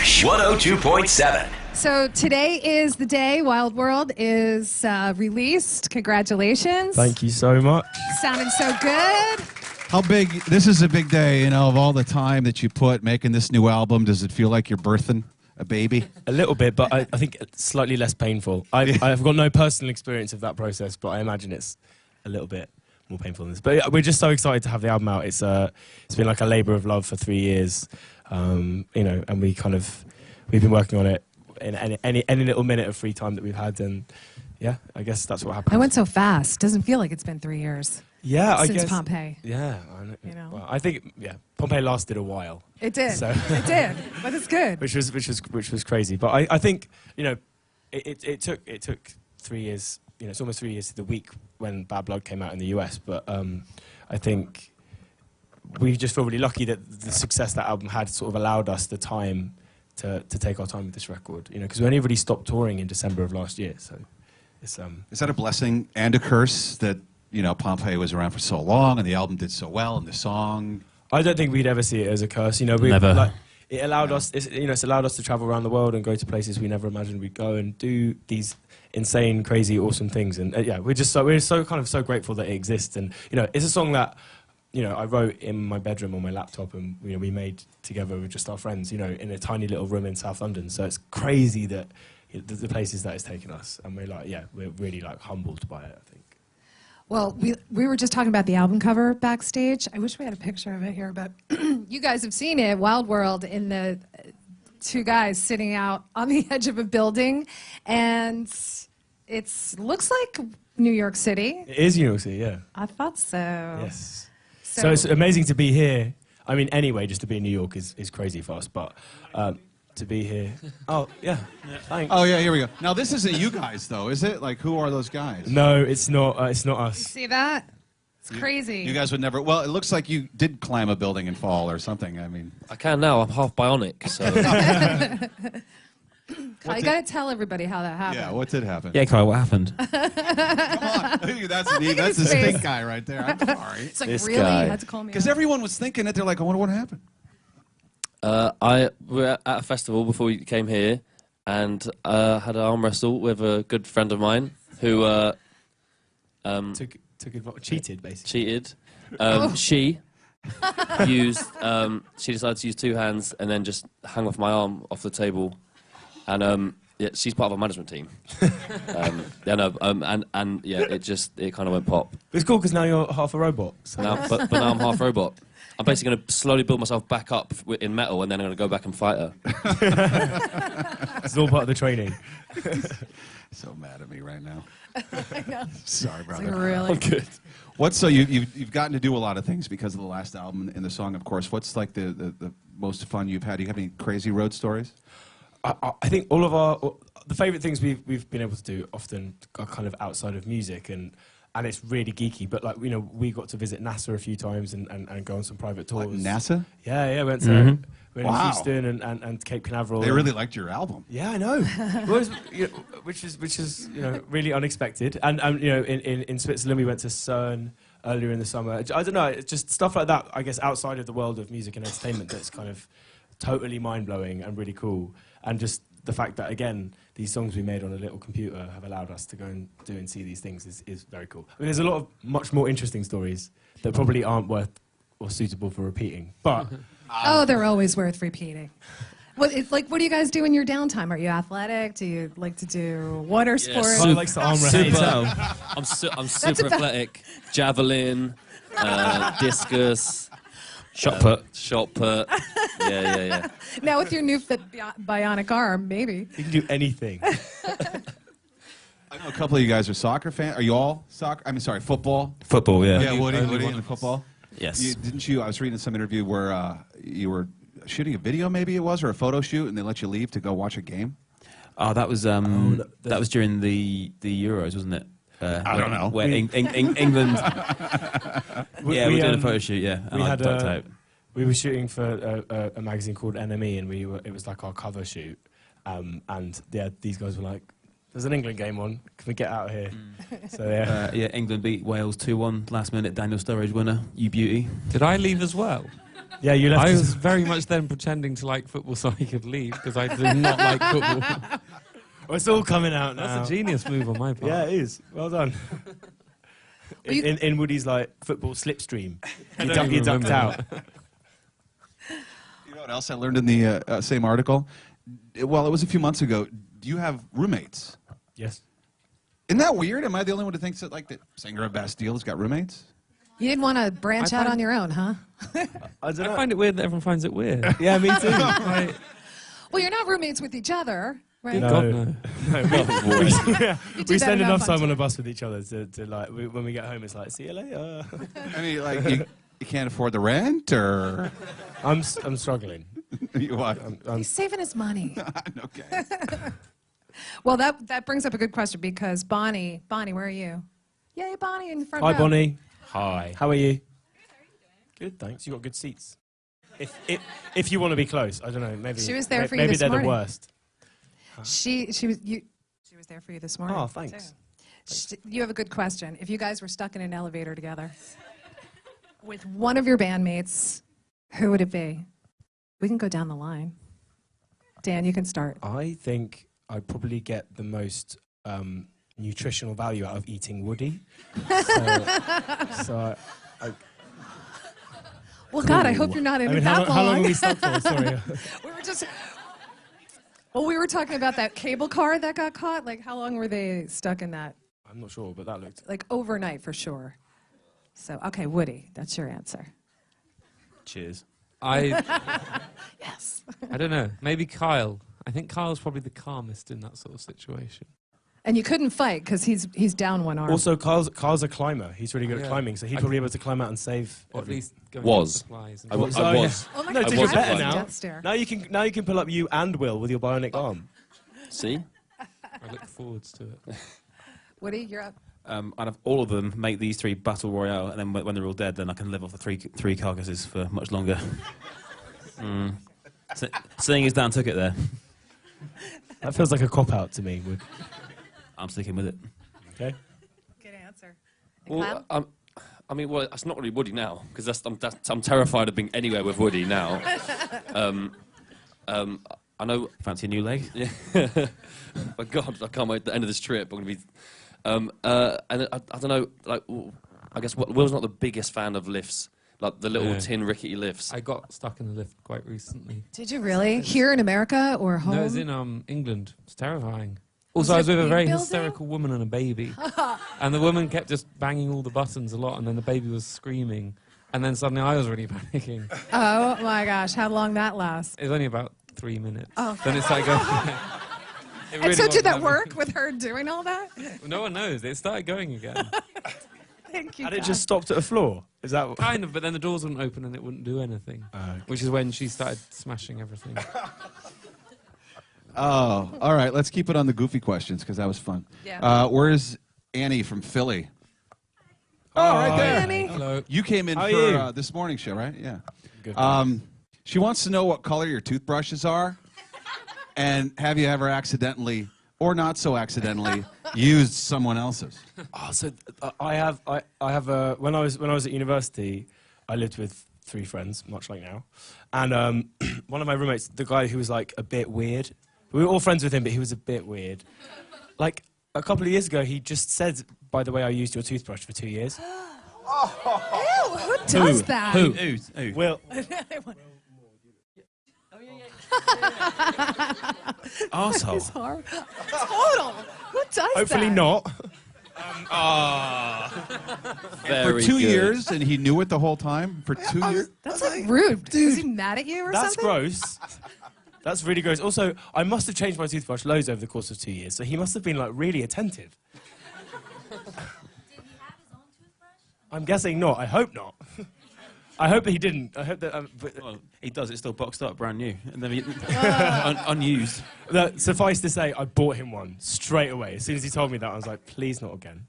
Fresh 102.7. So today is the day Wild World is released. Congratulations. Thank you so much. Sounding so good. How big, this is a big day, you know, of all the time that you put making this new album. Does it feel like you're birthing a baby? A little bit, but I think it's slightly less painful. I've got no personal experience of that process, but I imagine it's a little bit more painful than this. But yeah, we're just so excited to have the album out. It's been like a labour of love for 3 years, you know, and we've been working on it in any little minute of free time that we've had, and yeah, I guess that's what happened. I went so fast. Doesn't feel like it's been 3 years. Yeah, I since guess. Pompeii. Yeah, You know? well, I think Pompeii lasted a while. It did. So It did, but it's good. which was crazy. But I think, you know, it took 3 years. You know, it's almost 3 years to the week when Bad Blood came out in the US. But I think we just feel really lucky that the success that album had sort of allowed us the time to take our time with this record. You know, because we only really stopped touring in December of last year. So it's Is that a blessing and a curse that, you know, Pompeii was around for so long and the album did so well and the song? I don't think we'd ever see it as a curse. You know, Never. It allowed us. It's allowed us to travel around the world and go to places we never imagined we'd go and do these insane, crazy, awesome things. And yeah, we're so grateful that it exists. And you know, it's a song that, you know, I wrote in my bedroom on my laptop, and you know, we made together with just our friends. You know, in a tiny little room in South London. So it's crazy that the places that it's taken us, and we're really like humbled by it, I think. Well, we were just talking about the album cover backstage. I wish we had a picture of it here, but you guys have seen it, Wild World, in the two guys sitting out on the edge of a building, and it looks like New York City. It is New York City, yeah. I thought so. Yes. So it's amazing to be here. I mean, anyway, just to be in New York is crazy for us, but to be here. Oh, yeah. Thanks. Oh, yeah, here we go. Now, this isn't you guys, though, is it? Like, who are those guys? No, it's not us. See that? It's crazy. You guys would never... Well, it looks like you did climb a building and fall or something. I mean... I can now. I'm half bionic, so... Kyle, you got to tell everybody how that happened. Yeah, what did happen? Yeah, Kyle, what happened? Come on. That's the stink guy right there. I'm sorry. It's like, This really? guy. You had to call me Because out? everyone was thinking it. They're like, I wonder what happened. We were at a festival before we came here, and had an arm wrestle with a good friend of mine who Cheated, basically. cheated. She decided to use two hands and then just hang off my arm off the table, and yeah, she's part of our management team. And yeah, it kind of went pop. It's cool because now you're half a robot. So. But now I'm half robot. I'm basically going to slowly build myself back up in metal, and then I'm going to go back and fight her. It's all part of the training. So mad at me right now. I know. Sorry, It's brother. like, really? I'm good. So you've gotten to do a lot of things because of the last album and the song, of course. What's like the most fun you've had? Do you have any crazy road stories? I think all of the favourite things we've been able to do often are kind of outside of music, and it's really geeky. But like, you know, we got to visit NASA a few times and go on some private tours. What, NASA? Yeah, went to Wow. Houston and Cape Canaveral. They really liked your album. Yeah, I know. Which is you know, really unexpected. And you know, in Switzerland we went to CERN earlier in the summer. I don't know, it's just stuff like that, I guess, outside of the world of music and entertainment that's kind of totally mind-blowing and really cool. And just the fact that, again, these songs we made on a little computer have allowed us to go and do and see these things is very cool. I mean, there's a lot of much more interesting stories that probably aren't worth or suitable for repeating, but... Oh, they're always worth repeating. Well, it's like, what do you guys do in your downtime? Are you athletic? Do you like to do water sports? Carl likes to arm wrestle. I'm super athletic. Javelin, discus, Shot put. Yeah. Now with your new fit bionic arm, maybe. You can do anything. I know a couple of you guys are soccer fans. Are you all soccer? I mean, sorry, football? Football, yeah. Yeah, Woody in football? Yes. Didn't you? I was reading some interview where you were shooting a video, maybe it was, or a photo shoot, and they let you leave to go watch a game? Oh, that was that was during the Euros, wasn't it? I don't know. Where England. We did a photo shoot. Yeah, and we were shooting for a magazine called NME, and it was like our cover shoot. And yeah, these guys were like, "There's an England game on. Can we get out of here?" So yeah, England beat Wales 2-1 last minute. Daniel Sturridge winner. You beauty. Did I leave as well? Yeah, you left. I was very much then pretending to like football so I could leave because I do not like football. Well, it's all coming out now. That's a genius move on my part. Yeah, it is. Well done. In Woody's like football slipstream, you ducked out. You know what else I learned in the same article? Well, it was a few months ago. Do you have roommates? Yes. Isn't that weird? Am I the only one who thinks that like the singer of Bastille has got roommates? You didn't want to branch out on your own, huh? I don't know. I find it weird that everyone finds it weird. Yeah, me too. Well, you're not roommates with each other, right? No. God, no. We spend enough time on a bus with each other to like when we get home, it's like, see you later. I mean, like you can't afford the rent, or I'm struggling. What? He's saving his money. Okay. Well, that brings up a good question because Bonnie, where are you? Yay, Bonnie in the front row. Hi, Bonnie. Hi. How are you? Good, thanks. You got good seats. If you want to be close, I don't know. Maybe She was there for you maybe this they're morning. the worst. She was there for you this morning. Oh, thanks. You have a good question. If you guys were stuck in an elevator together with one of your bandmates, who would it be? We can go down the line. Dan, you can start. I think I'd probably get the most nutritional value out of eating Woody. so Well, God, I hope you're not in it that long. How long are we stuck for? Sorry. we were talking about that cable car that got caught. Like, how long were they stuck in that? I'm not sure, but that looked... Like, overnight for sure. So, okay, Woody, that's your answer. Cheers. Yes. I don't know. Maybe Kyle. I think Kyle's probably the calmest in that sort of situation. And you couldn't fight because he's down one arm. Also, Carl's a climber. He's really good at climbing, so he'd probably be able to climb out and save. Or at least go Was. supplies and I was. Oh my No, God, did you I better was now? death stare. Now you can pull up you and Will with your bionic arm. See? I look forwards to it. Woody, you're up. I'd have all of them make these three battle royale, and then when they're all dead, then I can live off the three carcasses for much longer. Seeing as Dan took it there, That feels like a cop out to me. Wood. I'm sticking with it. Okay. Good answer. And Well, Kyle? I mean, well, that's not really Woody now because I'm terrified of being anywhere with Woody now. I know. Fancy a new leg? Yeah. My God, I can't wait the end of this trip. I'm gonna be. And I don't know. Like, I guess Will's not the biggest fan of lifts, like the little tin rickety lifts. I got stuck in the lift quite recently. Did you really? Here in America or home? No, it was in England. It's terrifying. Was Also, I it was with a big very building? hysterical woman and a baby. And the woman kept just banging all the buttons a lot, and then the baby was screaming. And then suddenly I was really panicking. Oh my gosh, how long that lasts? It was only about 3 minutes. Oh. Then it's like... It And really so wasn't did that happening. work with her doing all that? No one knows. It started going again. Thank you. And it God. just stopped at a floor. Is that what? Kind of, but then the doors wouldn't open and it wouldn't do anything. Okay. Which is when she started smashing everything. Oh, all right. Let's keep it on the goofy questions because that was fun. Yeah. Where's Annie from Philly? Oh, right there. Annie. Hello. You came in How are for you? this morning show, right? Yeah. Good. She wants to know what color your toothbrushes are, and have you ever accidentally, or not so accidentally, used someone else's? Oh, so I have when I was at university, I lived with 3 friends, much like now, and one of my roommates, the guy who was like a bit weird, we were all friends with him, but he was a bit weird. Like a couple of years ago, he just said, "By the way, I used your toothbrush for 2 years." Ew, who does that? Who? Well, Arsehole. It's hard. Total. Who does that? hopefully not. For 2 years, and he knew it the whole time? For 2 years? That's like rude. Is he mad at you or That's something? gross. That's really gross. Also, I must have changed my toothbrush loads over the course of 2 years, so he must have been like really attentive. Did he have his own toothbrush? I'm guessing not. I hope not. I hope he didn't. I hope that. Well, he does. It's still boxed up, brand new, and then unused. Suffice to say, I bought him one straight away. As soon as he told me that, I was like, please not again.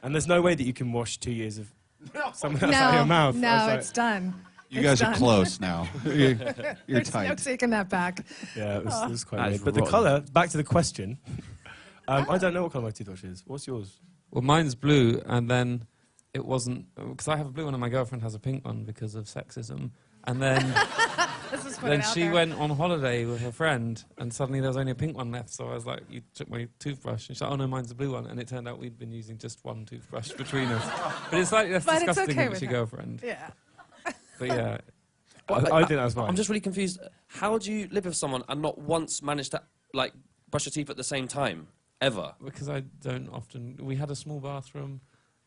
And there's no way that you can wash 2 years of something else out of your mouth. I No, was like, it's done. You guys are done. close now. You're There's tight. no taking that back. Yeah, it was quite That weird. is But the rotten. colour, back to the question. I don't know what colour my toothbrush is. What's yours? Well, mine's blue, and then it wasn't because I have a blue one and my girlfriend has a pink one because of sexism. And then then she went on holiday with her friend, and suddenly there was only a pink one left. So I was like, "You took my toothbrush?" And she's like, "Oh no, mine's a blue one." And it turned out we'd been using just one toothbrush between us. But it's slightly less disgusting okay if it's with your her. girlfriend. Yeah. But yeah, I think that's fine. I'm just really confused. How do you live with someone and not once manage to like brush your teeth at the same time ever? because I don't often. We had a small bathroom.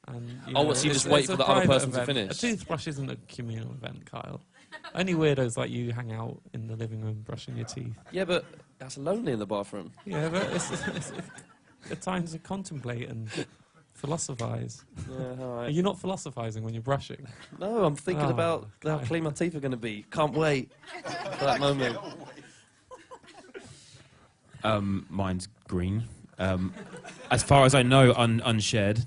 And, Oh, what, so you it's- just wait it's for a the other private person to event. finish? A toothbrush isn't a communal event, Kyle. Only weirdos like you hang out in the living room brushing your teeth. Yeah, but that's lonely in the bathroom. Yeah, but it's at times to contemplate and philosophize. Yeah, all Are right. you not philosophizing when you're brushing? No, I'm thinking Oh, about how okay. clean my teeth are going to be. Can't wait for that moment. Mine's green. As far as I know, unshared.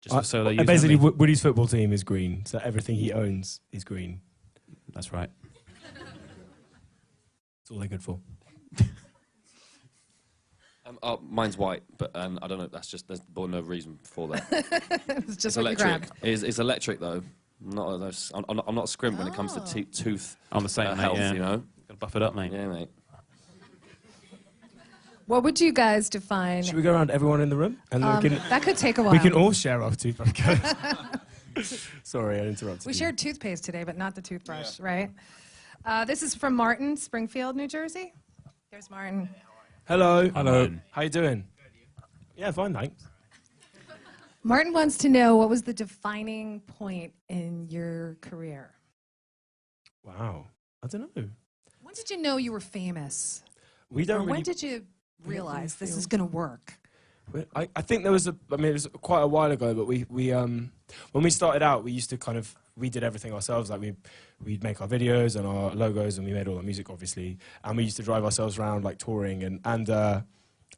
Just for solo use basically, only. Woody's football team is green, so everything he owns is green. That's right. That's all they're good for. Mine's white, but I don't know. That's just there's no reason for that. It's just It's what you electric. grabbed. It's electric though. I'm not a scrimp when it comes to tooth I'm the same, mate, health. yeah. You know. Gotta buff it up, mate. Yeah, mate. What would you guys define? Should we go around everyone in the room? And then That could take a while. we can all share our toothbrush. Sorry, I interrupted We you. shared toothpaste today, but not the toothbrush, right? This is from Martin, Springfield, New Jersey. There's Martin. Hello. Hello. How you doing? Yeah, fine, thanks. Martin wants to know what was the defining point in your career? Wow. I don't know. When did you know you were famous? We Or don't when really... did you realize this feel- is going to work? I think there was it was quite a while ago, but we when we started out, we used to we did everything ourselves. Like we'd make our videos and our logos, and we made all our music, obviously. And we used to drive ourselves around, like touring, and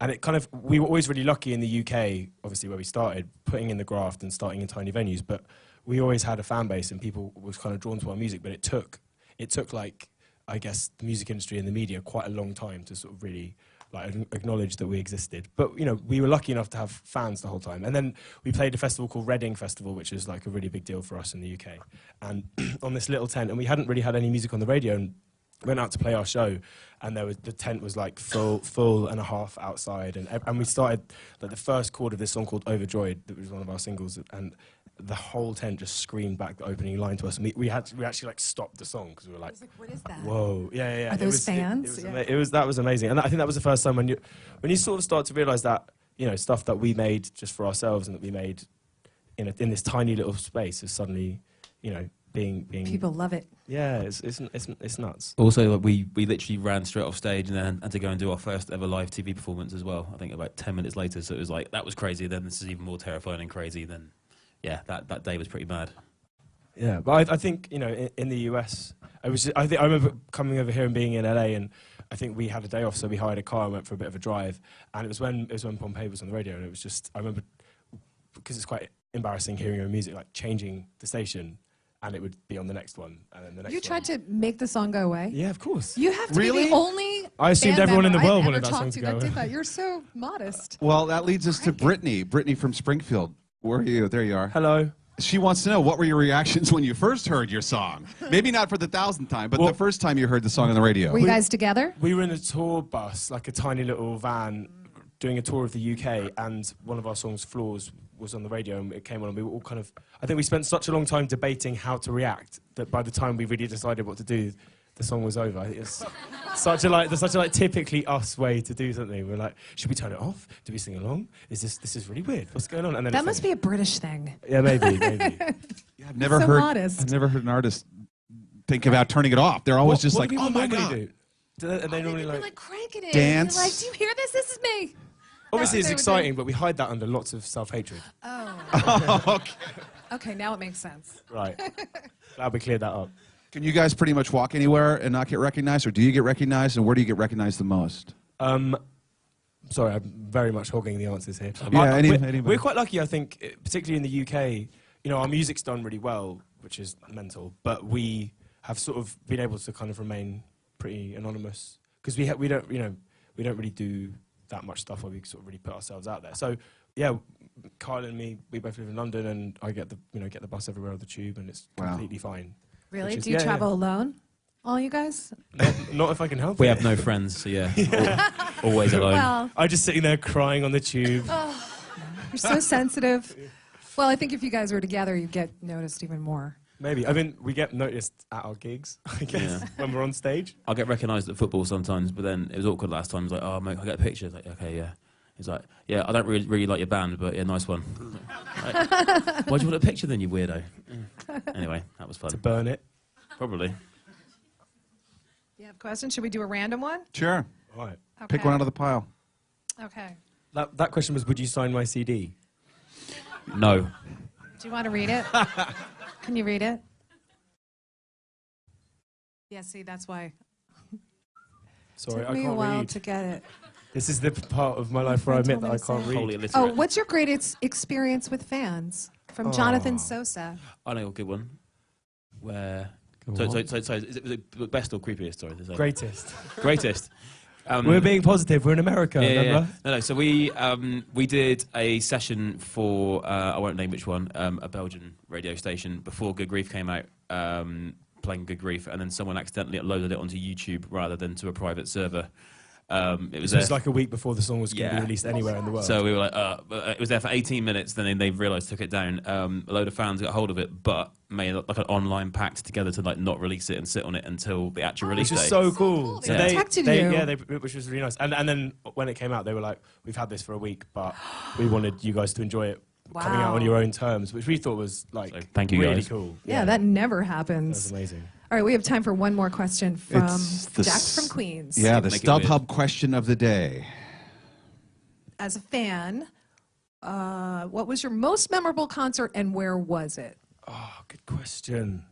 it we were always really lucky in the UK, obviously where we started, putting in the graft and starting in tiny venues. But we always had a fan base, and people was kind of drawn to our music. But it took like, I guess, the music industry and the media quite a long time to sort of really like acknowledge that we existed. But we were lucky enough to have fans the whole time. And then we played a festival called Reading Festival, which is like a really big deal for us in the UK. And on this little tent, and we hadn't really had any music on the radio, and went out to play our show, and the tent was like full and a half outside, and we started like the first chord of this song called Overjoyed, that was one of our singles, and the whole tent just screamed back the opening line to us, and we actually like stopped the song because we were like, What is that? whoa, yeah. Are those fans? That was amazing, and I think that was the first time when you sort of start to realize that stuff that we made just for ourselves and that we made in this tiny little space is suddenly being People love it. yeah, it's nuts. Also, like, we literally ran straight off stage and then had to go and do our first ever live TV performance as well. I think about 10 minutes later, so it was like, that was crazy. Then this is even more terrifying and crazy. Then, yeah, that day was pretty mad. Yeah, but I think in the US, I remember coming over here and being in LA, and I think we had a day off, so we hired a car and went for a bit of a drive. And it was when Pompeii was on the radio, and it was just, I remember, because it's quite embarrassing hearing your music like changing the station, and it would be on the next one, and then the next. You tried to make the song go away? Yeah, of course. You have to be Really? the only I assumed band everyone in the member world I've wanted ever that song talked to that go did away. that. You're so modest. Well, that leads us to Brittany. Brittany from Springfield. Where are you? There you are. Hello. She wants to know, what were your reactions when you first heard your song? Maybe not for the 1,000th time, but Well- the first time you heard the song on the radio. Were you guys together? We were in a tour bus, like a tiny little van, doing a tour of the UK, and one of our songs, Flaws, was on the radio, and it came on, and we were all kind of... I think we spent such a long time debating how to react that by the time we really decided what to do, the song was over. It's such a typically us way to do something. We're like, should we turn it off? Do we sing along? This is really weird. What's going on? And then That must be a British thing. Yeah, maybe. Yeah, I've never So heard. modest. I've never heard an artist think about turning it off. They're always just what like, do "Oh people my normally god!" do? Are they normally They're like... cranking it. dance. You're like, do you hear this? This is me. Obviously, it's That's what they would exciting, but we hide that under lots of self-hatred. Oh. Okay. Okay, now it makes sense. Right. Glad we cleared that up. Can you guys pretty much walk anywhere and not get recognized, or do you get recognized, and where do you get recognized the most? Sorry, I'm very much hogging the answers here. Yeah, We're anybody. quite lucky, I think, particularly in the UK. Our music's done really well, which is mental. But we have sort of been able to kind of remain pretty anonymous because we don't really do that much stuff where we sort of really put ourselves out there. So yeah, Kyle and me, we both live in London, and I get the bus everywhere on the tube, and it's Wow. completely fine. Really? Which is- Do you yeah, travel alone? All you guys? Not if I can help We it. have no friends, so yeah, always alone. Well, I'm just sitting there crying on the tube. you're so sensitive. Well, I think if you guys were together, you'd get noticed even more. Maybe. I mean, we get noticed at our gigs, I guess, Yeah. when we're on stage. I'll get recognised at football sometimes, but then it was awkward last time. It's like, oh, mate, can I get a picture? It's like, okay, yeah. He's like, yeah, I don't really like your band, but yeah, nice one. Like, why'd you want a picture then, you weirdo? Anyway, that was fun. To burn it. Probably. You have questions? Should we do a random one? Sure. All right. Pick one out of the pile. Okay. That question was, would you sign my CD? No. Do you want to read it? Can you read it? Yeah, see, that's why. Sorry, Took I me a can't while read. to get it. This is the part of my life where I admit that I can't Wholly read. illiterate. Oh, what's your greatest experience with fans? From Jonathan Sosa. I know a good one. Where... Go So, on. is it best or creepiest? Sorry, to say. Greatest. Greatest. We're being positive. We're in America, Yeah, yeah, remember? yeah. No. So we did a session for I won't name which one, a Belgian radio station before Good Grief came out, playing Good Grief, and then someone accidentally uploaded it onto YouTube rather than to a private server. It was It was like a week before the song was going to Yeah. be released anywhere in the world. So we were like, it was there for 18 minutes. Then they realised, took it down. A load of fans got hold of it, but made like an online pact together to like not release it and sit on it until the actual release which day. is so cool. They Yeah. protected you. Yeah, which was really nice. And then when it came out, they were like, "We've had this for a week, but we wanted you guys to enjoy it coming out on Wow. your own terms," which we thought was like So, thank you, really guys. cool. Yeah, that never was happens. amazing. All right, we have time for one more question from It's the Jack from Queens. Yeah, the Make it weird. StubHub question of the day. As a fan, what was your most memorable concert and where was it? Oh, good question.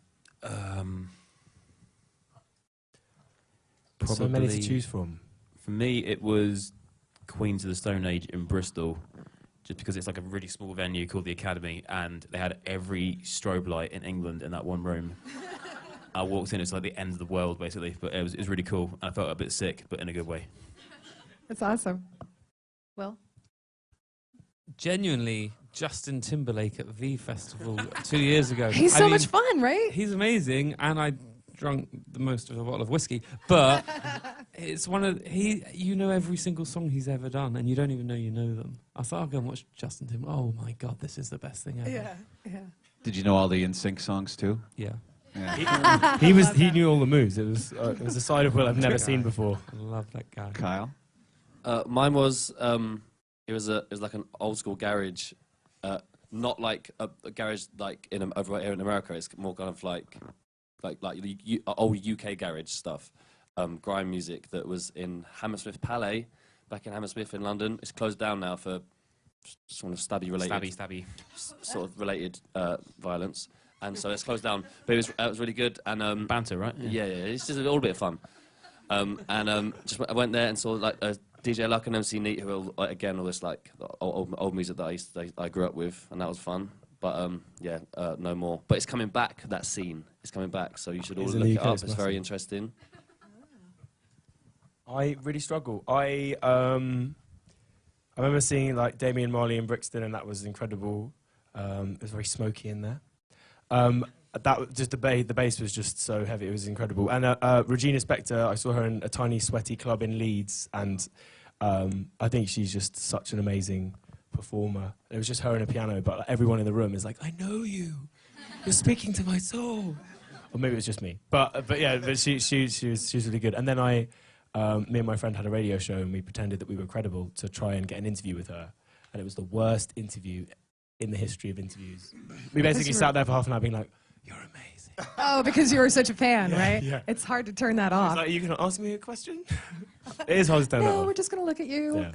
So many to Probably- choose from. For me, it was Queens of the Stone Age in Bristol, just because it's like a really small venue called the Academy, and they had every strobe light in England in that one room. I walked in, it's like the end of the world, basically, but it was really cool, and I felt a bit sick, but in a good way. That's awesome. Well, Genuinely, Justin Timberlake at the festival 2 years ago. he's I so mean, much fun, right? He's amazing, and I drunk the most of a bottle of whiskey. But it's one of you know every single song he's ever done, and you don't even know you know them. I thought I'll go and watch Justin Timberlake. Oh my God, this is the best thing ever. Yeah. Did you know all the NSYNC songs too? Yeah. Yeah. He knew all the moves. It was a side of Will I've never seen before. I love that guy. Kyle? Mine was it was like an old school garage, not like a garage like over here in America. It's more kind of like old UK garage stuff, grime music that was in Hammersmith Palais, back in Hammersmith in London. It's closed down now for sort of stabby sort of related violence, and so it's closed down. But it was really good and Banter, right? yeah, it's just a little bit of fun. I went there and saw like DJ Luck and MC Neat, who are again all this like old music that I grew up with, and that was fun. But no more. But it's coming back. That scene is coming back, so you should all It's in look the it UK, up. it's It's very massive. interesting. I really struggle. I remember seeing like Damian Marley in Brixton, and that was incredible. It was very smoky in there. That just the bass was just so heavy. It was incredible. And Regina Spektor, I saw her in a tiny sweaty club in Leeds, and I think she's just such an amazing performer. It was just her and a piano, but like, everyone in the room is like, "I know you. You're speaking to my soul." Or maybe it was just me. But yeah, but she was really good. And then me and my friend had a radio show, and we pretended that we were credible to try and get an interview with her. And it was the worst interview in the history of interviews. We basically sat there for half an hour being like, "You're amazing." Oh, because you were such a fan, right? yeah. It's hard to turn that It's off. like, "You can ask me a question?" It is hard to turn that No, off. we're just going to look at you. Yeah.